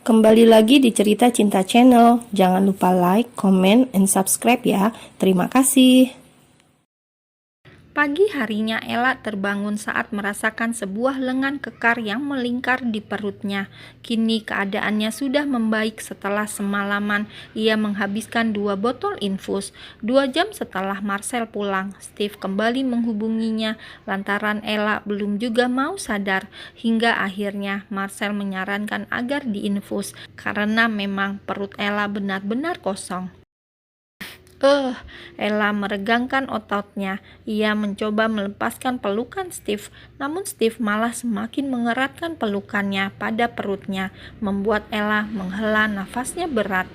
Kembali lagi di Cerita Cinta Channel. Jangan lupa like, comment, and subscribe ya. Terima kasih. Pagi harinya Ella terbangun saat merasakan sebuah lengan kekar yang melingkar di perutnya. Kini keadaannya sudah membaik setelah semalaman ia menghabiskan 2 botol infus. 2 jam setelah Marcel pulang, Steve kembali menghubunginya lantaran Ella belum juga mau sadar. Hingga akhirnya Marcel menyarankan agar diinfus karena memang perut Ella benar-benar kosong. Ella meregangkan ototnya. Ia mencoba melepaskan pelukan Steve, namun Steve malah semakin mengeratkan pelukannya pada perutnya, membuat Ella menghela nafasnya berat.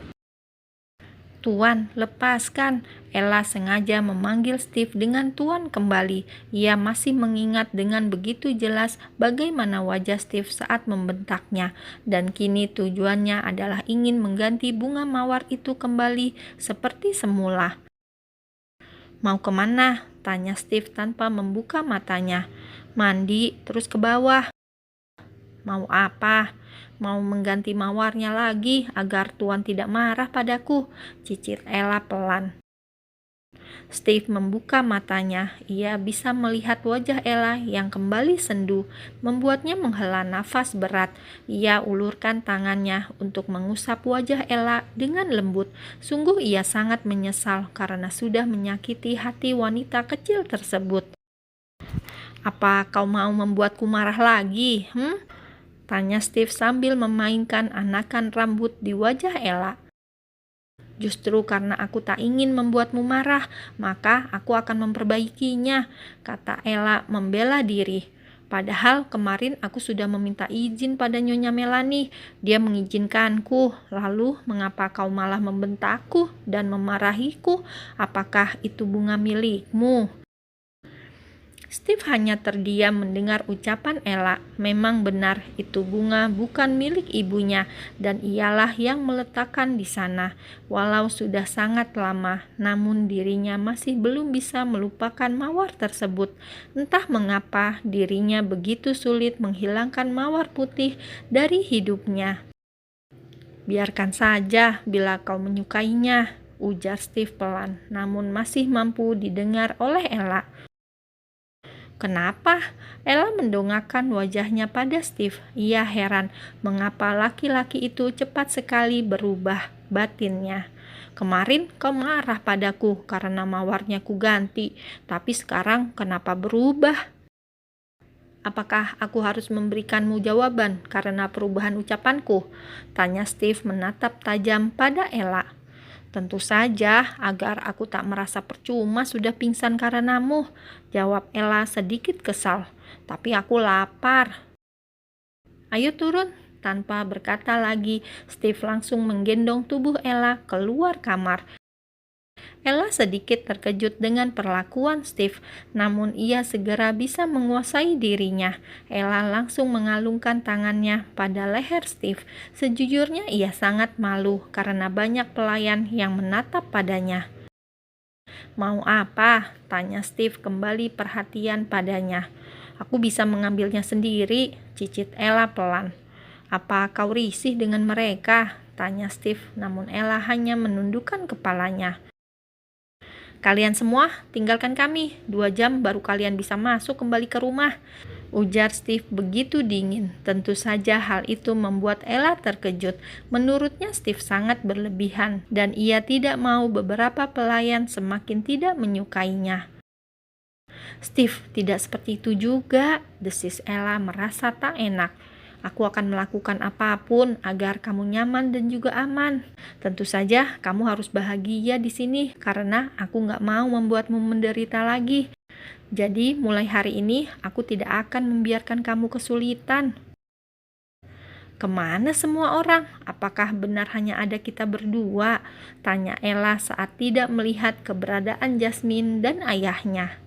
"Tuan, lepaskan." Ella sengaja memanggil Steve dengan Tuan kembali. Ia masih mengingat dengan begitu jelas bagaimana wajah Steve saat membentaknya. Dan kini tujuannya adalah ingin mengganti bunga mawar itu kembali seperti semula. "Mau kemana?" tanya Steve tanpa membuka matanya. "Mandi, terus ke bawah." "Mau apa?" "Mau mengganti mawarnya lagi agar Tuan tidak marah padaku," cicit Ella pelan. Steve membuka matanya. Ia bisa melihat wajah Ella yang kembali sendu, membuatnya menghela nafas berat. Ia ulurkan tangannya untuk mengusap wajah Ella dengan lembut. Sungguh ia sangat menyesal karena sudah menyakiti hati wanita kecil tersebut. "Apa kau mau membuatku marah lagi, tanya Steve sambil memainkan anakan rambut di wajah Ella. "Justru karena aku tak ingin membuatmu marah, maka aku akan memperbaikinya," kata Ella membela diri. "Padahal kemarin aku sudah meminta izin pada Nyonya Melanie. Dia mengizinkanku. Lalu mengapa kau malah membentakku dan memarahiku? Apakah itu bunga milikmu?" Steve hanya terdiam mendengar ucapan Ella. Memang benar, itu bunga bukan milik ibunya, dan ialah yang meletakkan di sana. Walau sudah sangat lama, namun dirinya masih belum bisa melupakan mawar tersebut. Entah mengapa dirinya begitu sulit menghilangkan mawar putih dari hidupnya. "Biarkan saja bila kau menyukainya," ujar Steve pelan, namun masih mampu didengar oleh Ella. "Kenapa?" Ella mendongakkan wajahnya pada Steve. Ia heran mengapa laki-laki itu cepat sekali berubah batinnya. "Kemarin kau marah padaku karena mawarnya ku ganti, tapi sekarang kenapa berubah? Apakah aku harus memberikanmu jawaban karena perubahan ucapanku?" tanya Steve menatap tajam pada Ella. "Tentu saja, agar aku tak merasa percuma sudah pingsan karenamu," jawab Ella sedikit kesal. "Tapi aku lapar." "Ayo turun." Tanpa berkata lagi, Steve langsung menggendong tubuh Ella keluar kamar. Ella sedikit terkejut dengan perlakuan Steve, namun ia segera bisa menguasai dirinya. Ella langsung mengalungkan tangannya pada leher Steve. Sejujurnya ia sangat malu karena banyak pelayan yang menatap padanya. "Mau apa?" tanya Steve kembali perhatian padanya. "Aku bisa mengambilnya sendiri," cicit Ella pelan. "Apa kau risih dengan mereka?" tanya Steve, namun Ella hanya menundukkan kepalanya. "Kalian semua tinggalkan kami, 2 jam baru kalian bisa masuk kembali ke rumah," ujar Steve begitu dingin. Tentu saja hal itu membuat Ella terkejut. Menurutnya Steve sangat berlebihan dan ia tidak mau beberapa pelayan semakin tidak menyukainya. "Steve, tidak seperti itu juga," desis Ella merasa tak enak. "Aku akan melakukan apapun agar kamu nyaman dan juga aman. Tentu saja kamu harus bahagia di sini karena aku nggak mau membuatmu menderita lagi. Jadi mulai hari ini aku tidak akan membiarkan kamu kesulitan." "Kemana semua orang? Apakah benar hanya ada kita berdua?" tanya Ella saat tidak melihat keberadaan Jasmine dan ayahnya.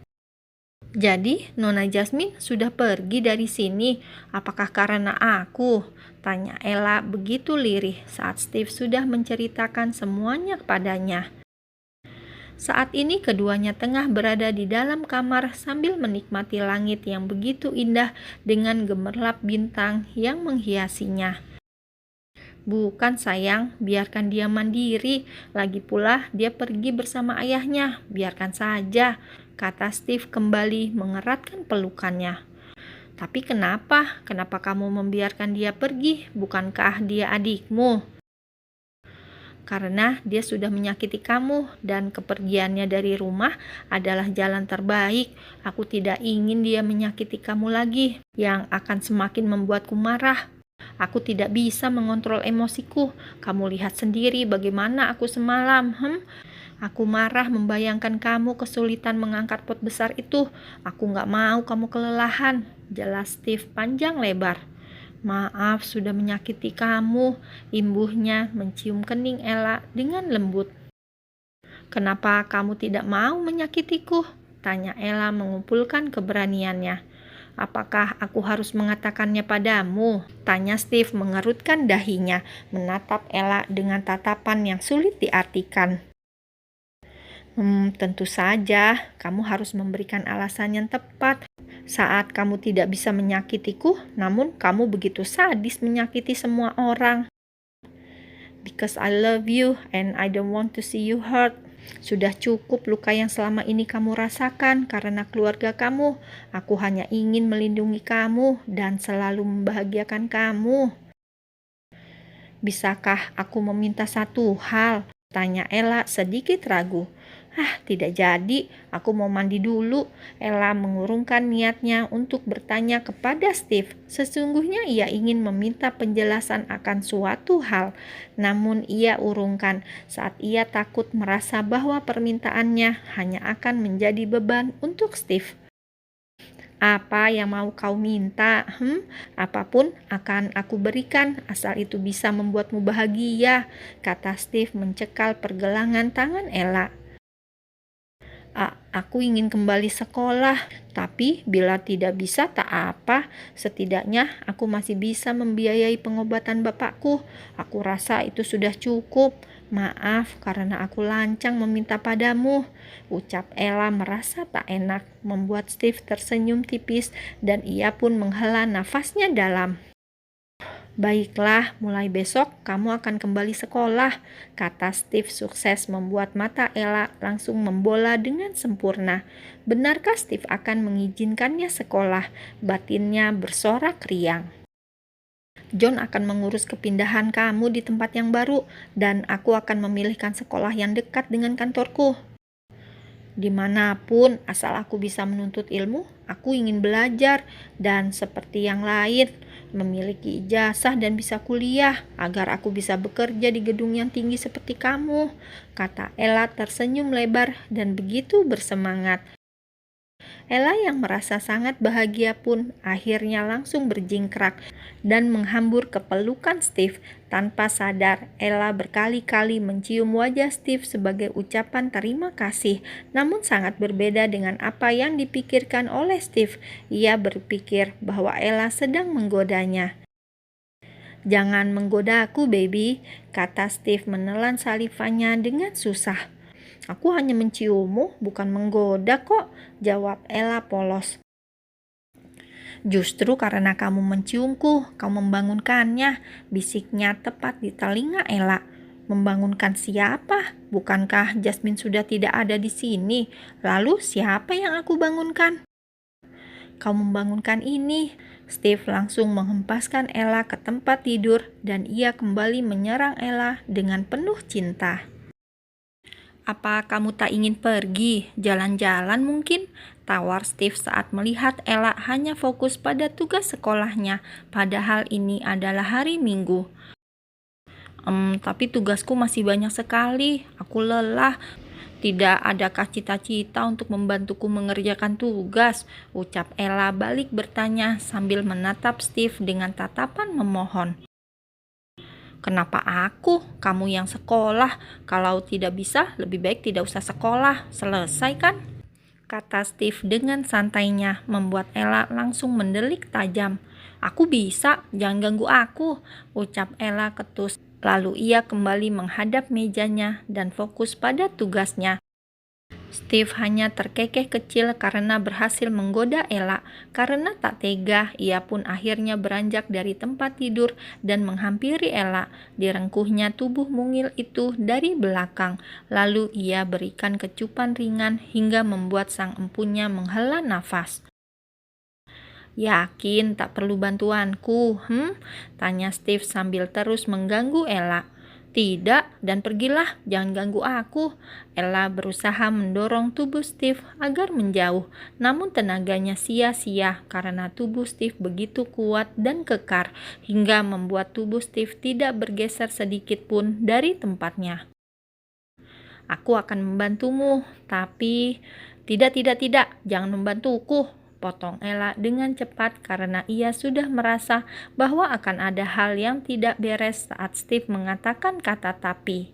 "Jadi, Nona Jasmine sudah pergi dari sini. Apakah karena aku?" tanya Ella begitu lirih saat Steve sudah menceritakan semuanya padanya. Saat ini keduanya tengah berada di dalam kamar sambil menikmati langit yang begitu indah dengan gemerlap bintang yang menghiasinya. Bukan sayang, biarkan dia mandiri. Lagi pula dia pergi bersama ayahnya, biarkan saja, kata Steve kembali mengeratkan pelukannya. Tapi kenapa? Kenapa kamu membiarkan dia pergi? Bukankah dia adikmu? Karena dia sudah menyakiti kamu dan kepergiannya dari rumah adalah jalan terbaik. Aku tidak ingin dia menyakiti kamu lagi, yang akan semakin membuatku marah. Aku tidak bisa mengontrol emosiku. Kamu lihat sendiri bagaimana aku semalam. Aku marah membayangkan kamu kesulitan mengangkat pot besar itu. Aku gak mau kamu kelelahan, jelas Steve panjang lebar. Maaf sudah menyakiti kamu, imbuhnya mencium kening Ella dengan lembut. Kenapa kamu tidak mau menyakitiku? Tanya Ella mengumpulkan keberaniannya. Apakah aku harus mengatakannya padamu? Tanya Steve mengerutkan dahinya, menatap Ella dengan tatapan yang sulit diartikan. Tentu saja, kamu harus memberikan alasan yang tepat. Saat kamu tidak bisa menyakitiku, namun kamu begitu sadis menyakiti semua orang. Because I love you and I don't want to see you hurt. Sudah cukup luka yang selama ini kamu rasakan karena keluarga kamu. Aku hanya ingin melindungi kamu dan selalu membahagiakan kamu. Bisakah aku meminta satu hal? Tanya Ella sedikit ragu. Tidak jadi, aku mau mandi dulu. Ella mengurungkan niatnya untuk bertanya kepada Steve. Sesungguhnya ia ingin meminta penjelasan akan suatu hal, namun ia urungkan saat ia takut merasa bahwa permintaannya hanya akan menjadi beban untuk Steve. Apa yang mau kau minta? Apapun akan aku berikan, asal itu bisa membuatmu bahagia, kata Steve mencekal pergelangan tangan Ella. Aku ingin kembali sekolah, tapi bila tidak bisa tak apa, setidaknya aku masih bisa membiayai pengobatan bapakku. Aku rasa itu sudah cukup. Maaf karena aku lancang meminta padamu, ucap Ella merasa tak enak, membuat Steve tersenyum tipis dan ia pun menghela nafasnya dalam. Baiklah, mulai besok kamu akan kembali sekolah, kata Steve sukses membuat mata Ella langsung membola dengan sempurna. Benarkah Steve akan mengizinkannya sekolah? Batinnya bersorak riang. John akan mengurus kepindahan kamu di tempat yang baru, dan aku akan memilihkan sekolah yang dekat dengan kantorku. Dimanapun, asal aku bisa menuntut ilmu, aku ingin belajar, dan seperti yang lain, memiliki ijazah dan bisa kuliah, agar aku bisa bekerja di gedung yang tinggi seperti kamu, kata Ella tersenyum lebar dan begitu bersemangat. Ella yang merasa sangat bahagia pun akhirnya langsung berjingkrak dan menghambur ke pelukan Steve. Tanpa sadar, Ella berkali-kali mencium wajah Steve sebagai ucapan terima kasih, namun sangat berbeda dengan apa yang dipikirkan oleh Steve. Ia berpikir bahwa Ella sedang menggodanya. Jangan menggoda aku, baby, kata Steve menelan salivannya dengan susah. Aku hanya menciummu, bukan menggoda kok, jawab Ella polos. Justru karena kamu menciumku, kau membangunkannya, bisiknya tepat di telinga Ella. Membangunkan siapa? Bukankah Jasmine sudah tidak ada di sini? Lalu siapa yang aku bangunkan? Kau membangunkan ini. Steve langsung menghempaskan Ella ke tempat tidur dan ia kembali menyerang Ella dengan penuh cinta. Apa kamu tak ingin pergi, jalan-jalan mungkin? Tawar Steve saat melihat Ella hanya fokus pada tugas sekolahnya, padahal ini adalah hari Minggu. Tapi tugasku masih banyak sekali, aku lelah. Tidak adakah cita-cita untuk membantuku mengerjakan tugas? Ucap Ella balik bertanya sambil menatap Steve dengan tatapan memohon. Kenapa aku? Kamu yang sekolah. Kalau tidak bisa, lebih baik tidak usah sekolah. Selesai kan? Kata Steve dengan santainya, membuat Ella langsung mendelik tajam. Aku bisa, jangan ganggu aku, ucap Ella ketus. Lalu ia kembali menghadap mejanya dan fokus pada tugasnya. Steve hanya terkekeh kecil karena berhasil menggoda Ella. Karena tak tega, ia pun akhirnya beranjak dari tempat tidur dan menghampiri Ella. Direngkuhnya tubuh mungil itu dari belakang. Lalu ia berikan kecupan ringan hingga membuat sang empunya menghela nafas. "Yakin tak perlu bantuanku, tanya Steve sambil terus mengganggu Ella. "Tidak, dan pergilah, jangan ganggu aku." Ella berusaha mendorong tubuh Steve agar menjauh, namun tenaganya sia-sia karena tubuh Steve begitu kuat dan kekar, hingga membuat tubuh Steve tidak bergeser sedikit pun dari tempatnya. "Aku akan membantumu, tapi..." "Tidak, tidak, tidak, jangan membantuku," potong Ella dengan cepat karena ia sudah merasa bahwa akan ada hal yang tidak beres saat Steve mengatakan kata "tapi".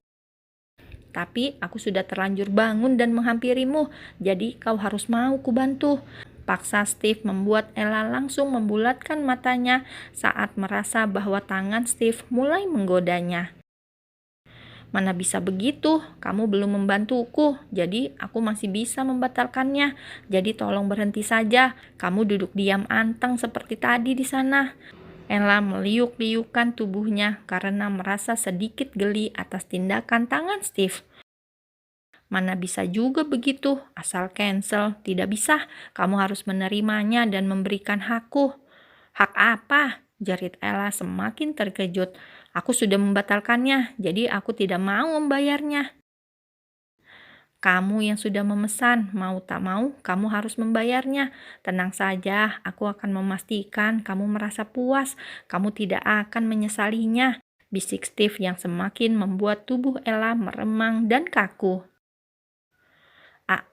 "Tapi aku sudah terlanjur bangun dan menghampirimu, jadi kau harus mau kubantu." Paksa Steve membuat Ella langsung membulatkan matanya saat merasa bahwa tangan Steve mulai menggodanya. "Mana bisa begitu, kamu belum membantuku, jadi aku masih bisa membatalkannya. Jadi tolong berhenti saja, kamu duduk diam anteng seperti tadi di sana." Ella meliuk-liukkan tubuhnya karena merasa sedikit geli atas tindakan tangan Steve. "Mana bisa juga begitu, asal cancel. Tidak bisa, kamu harus menerimanya dan memberikan hakku." "Hak apa?" jerit Ella semakin terkejut. "Aku sudah membatalkannya, jadi aku tidak mau membayarnya." "Kamu yang sudah memesan, mau tak mau, kamu harus membayarnya. Tenang saja, aku akan memastikan kamu merasa puas. Kamu tidak akan menyesalinya," bisik Steve yang semakin membuat tubuh Ella meremang dan kaku.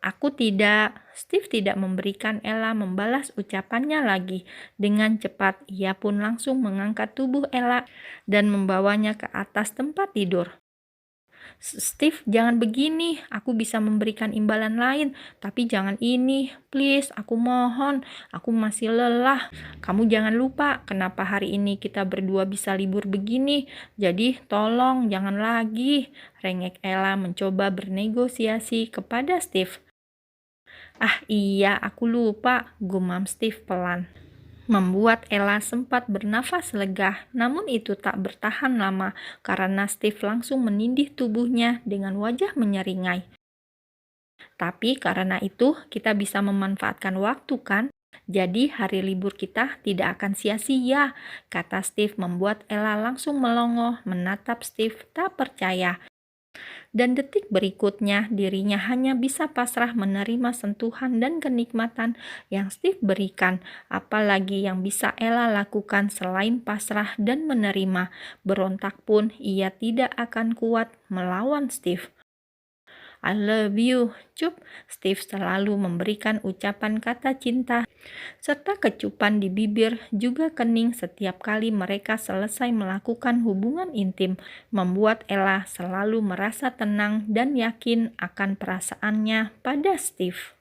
Aku tidak." Steve tidak memberikan Ella membalas ucapannya lagi. Dengan cepat, ia pun langsung mengangkat tubuh Ella dan membawanya ke atas tempat tidur. "Steve, jangan begini. Aku bisa memberikan imbalan lain, tapi jangan ini. Please, aku mohon. Aku masih lelah. Kamu jangan lupa kenapa hari ini kita berdua bisa libur begini. Jadi, tolong jangan lagi." Rengek Ella mencoba bernegosiasi kepada Steve. "Ah iya, aku lupa," gumam Steve pelan. Membuat Ella sempat bernafas lega, namun itu tak bertahan lama karena Steve langsung menindih tubuhnya dengan wajah menyeringai. "Tapi karena itu kita bisa memanfaatkan waktu kan? Jadi hari libur kita tidak akan sia-sia," kata Steve membuat Ella langsung melongo menatap Steve tak percaya. Dan detik berikutnya dirinya hanya bisa pasrah menerima sentuhan dan kenikmatan yang Steve berikan. Apalagi yang bisa Ella lakukan selain pasrah dan menerima. Berontak pun ia tidak akan kuat melawan Steve. "I love you, Cup." Steve selalu memberikan ucapan kata cinta serta kecupan di bibir juga kening setiap kali mereka selesai melakukan hubungan intim, membuat Ella selalu merasa tenang dan yakin akan perasaannya pada Steve.